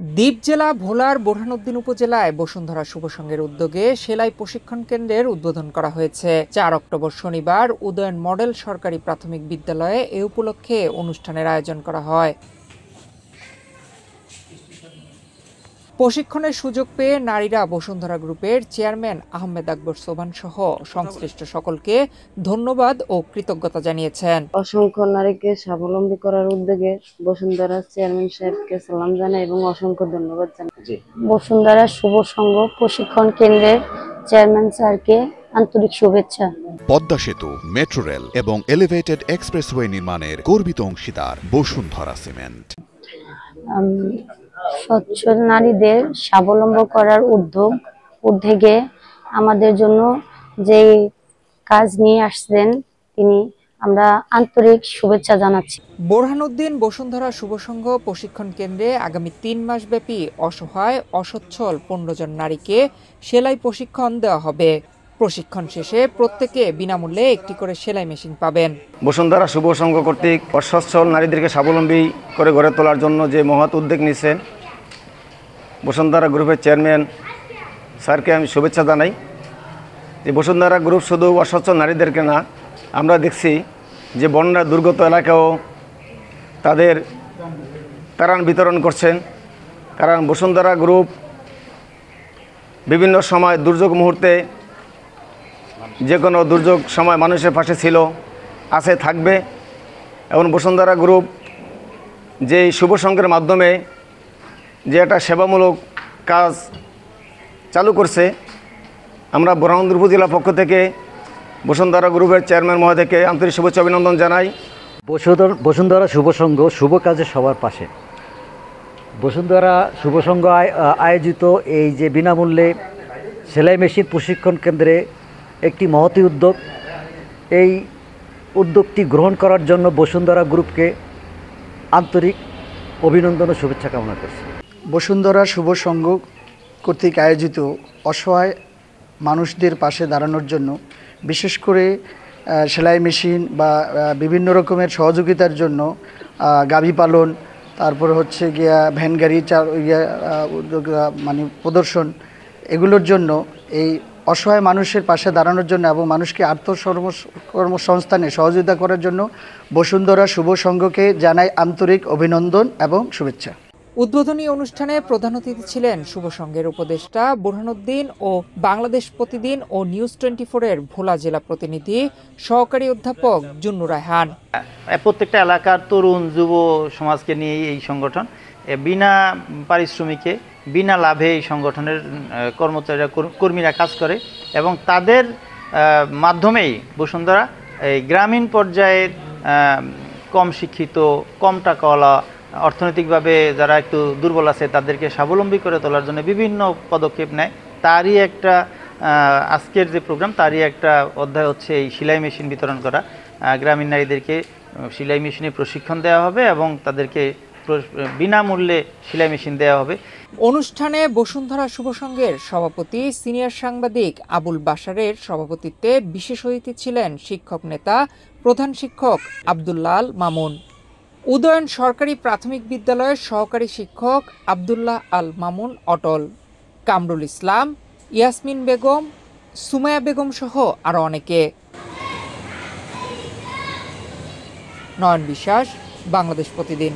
দ্বীপ জেলা ভোলার বোরহানউদ্দিন উপজেলায় বসুন্ধরা শুভ সংঘের উদ্যোগে সেলাই প্রশিক্ষণ কেন্দ্রের উদ্বোধন করা হয়েছে। ৪ অক্টোবর শনিবার উদয়ন মডেল সরকারি প্রাথমিক বিদ্যালয়ে এ উপলক্ষে অনুষ্ঠানের আয়োজন করা হয়। প্রশিক্ষণের সুযোগ পেয়ে নারীরা বসুন্ধরা গ্রুপের চেয়ারম্যান আহমেদ আকবর সোবহান সহ সংশ্লিষ্ট সকলকে ধন্যবাদ ও কৃতজ্ঞতা জানিয়েছেন। অসংখ্য নারীকে স্বাবলম্বী করার উদ্যোগে বসুন্ধরা চেয়ারম্যান সাহেবকে সালাম জানাই এবং অসংখ্য ধন্যবাদ জানাই। বসুন্ধরা শুভ সংঘ প্রশিক্ষণ কেন্দ্রের চেয়ারম্যান স্যারকে আন্তরিক শুভেচ্ছা। পদ্মা সেতু, মেট্রো রেল এবং এলিভেটেড এক্সপ্রেসওয়ে নির্মাণের গর্বিত অংশীদার বসুন্ধরা সিমেন্ট। সচ্ছল নারীদের স্বাবলম্বী করার উদ্যোগে আমাদের জন্য যে কাজ নিয়ে আসছেন তিনি আমরা আন্তরিক শুভেচ্ছা জানাচ্ছি। বোরহানউদ্দিন বসুন্ধরা শুভ সংঘ প্রশিক্ষণ কেন্দ্রে আগামী ৩ মাস ব্যাপী অসহায় অসচ্ছল ১৫ জন নারীকে সেলাই প্রশিক্ষণ দেওয়া হবে। প্রশিক্ষণ শেষে প্রত্যেকে বিনামূল্যে একটি করে সেলাই মেশিন পাবেন। বসুন্ধরা শুভ সংঘ কর্তৃক অসচ্ছল নারীদেরকে স্বাবলম্বী করে গড়ে তোলার জন্য যে মহৎ উদ্যোগ নিয়েছেন বসুন্ধরা গ্রুপের চেয়ারম্যান স্যারকে আমি শুভেচ্ছা জানাই। যে বসুন্ধরা গ্রুপ শুধু অসচ্ছল নারীদেরকে না, আমরা দেখছি যে বন্যা দুর্গত এলাকাও তাদের ত্রাণ বিতরণ করছেন। কারণ বসুন্ধরা গ্রুপ বিভিন্ন সময় দুর্যোগ মুহূর্তে যে কোনো দুর্যোগ সময় মানুষের পাশে ছিল, আছে, থাকবে। এবং বসুন্ধরা গ্রুপ যে শুভ সংঘের মাধ্যমে যে একটা সেবামূলক কাজ চালু করছে, আমরা বোরহানউদ্দিন উপজেলা পক্ষ থেকে বসুন্ধরা গ্রুপের চেয়ারম্যান মহোদয়কে আন্তরিক শুভেচ্ছা অভিনন্দন জানাই। বসুন্ধরা শুভ সংঘ শুভ কাজে সবার পাশে। বসুন্ধরা শুভ সংঘ আয়োজিত এই যে বিনামূল্যে সেলাই মেশিন প্রশিক্ষণ কেন্দ্রে একটি মহতী উদ্যোগ। এই উদ্যোগটি গ্রহণ করার জন্য বসুন্ধরা গ্রুপকে আন্তরিক অভিনন্দন ও শুভেচ্ছা কামনা করছি। বসুন্ধরা শুভ সংঘ কর্তৃক আয়োজিত অসহায় মানুষদের পাশে দাঁড়ানোর জন্য, বিশেষ করে সেলাই মেশিন বা বিভিন্ন রকমের সহযোগিতার জন্য গাভী পালন, তারপর হচ্ছে গিয়া ভ্যান গাড়ি মানে প্রদর্শন, এগুলোর জন্য এই অসহায় মানুষের পাশে দাঁড়ানোর জন্য এবং মানুষকে কর্মসংস্থানে সহযোগিতা করার জন্য বসুন্ধরা শুভ সংঘকে জানাই আন্তরিক অভিনন্দন এবং শুভেচ্ছা। উদ্বোধনী অনুষ্ঠানে প্রধান অতিথি ছিলেন শুভ সংঘের উপদেষ্টা বোরহানউদ্দিন ও বাংলাদেশ প্রতিদিন ও নিউজ 24 এর ভোলা জেলা প্রতিনিধি সহকারী অধ্যাপক জুন্নুর রায়হান। প্রত্যেকটা এলাকার তরুণ যুব সমাজকে নিয়ে এই সংগঠন বিনা পারিশ্রমিকে বিনা লাভে এই সংগঠনের কর্মচারীরা কর্মীরা কাজ করে এবং তাদের মাধ্যমেই বসুন্ধরা এই গ্রামীণ পর্যায়ের কম শিক্ষিত, কম টাকাওয়ালা, অর্থনৈতিকভাবে যারা একটু দুর্বল আছে তাদেরকে স্বাবলম্বী করে তোলার জন্য বিভিন্ন পদক্ষেপ নেয়। তারই একটা আজকের যে প্রোগ্রাম তারই একটা অধ্যায় হচ্ছে এই সেলাই মেশিন বিতরণ করা। গ্রামীণ নারীদেরকে সেলাই মেশিনে প্রশিক্ষণ দেওয়া হবে এবং তাদেরকে বিনামূল্যে সেলাই মেশিন দেওয়া হবে। অনুষ্ঠানে বসুন্ধরা শুভ সংঘের সভাপতি সিনিয়র সাংবাদিক আবুল বাশারের সভাপতিত্বে বিশেষ অতিথি ছিলেন শিক্ষক নেতা প্রধান শিক্ষক আব্দুল্লাহ আল মামুন, উদয়ন সরকারি প্রাথমিক বিদ্যালয়ের সহকারী শিক্ষক আব্দুল্লাহ আল মামুন অটল, কামরুল ইসলাম, ইয়াসমিন বেগম, সুমায়া বেগম সহ আরও অনেকে। নয়ন বিশ্বাস, বাংলাদেশ প্রতিদিন।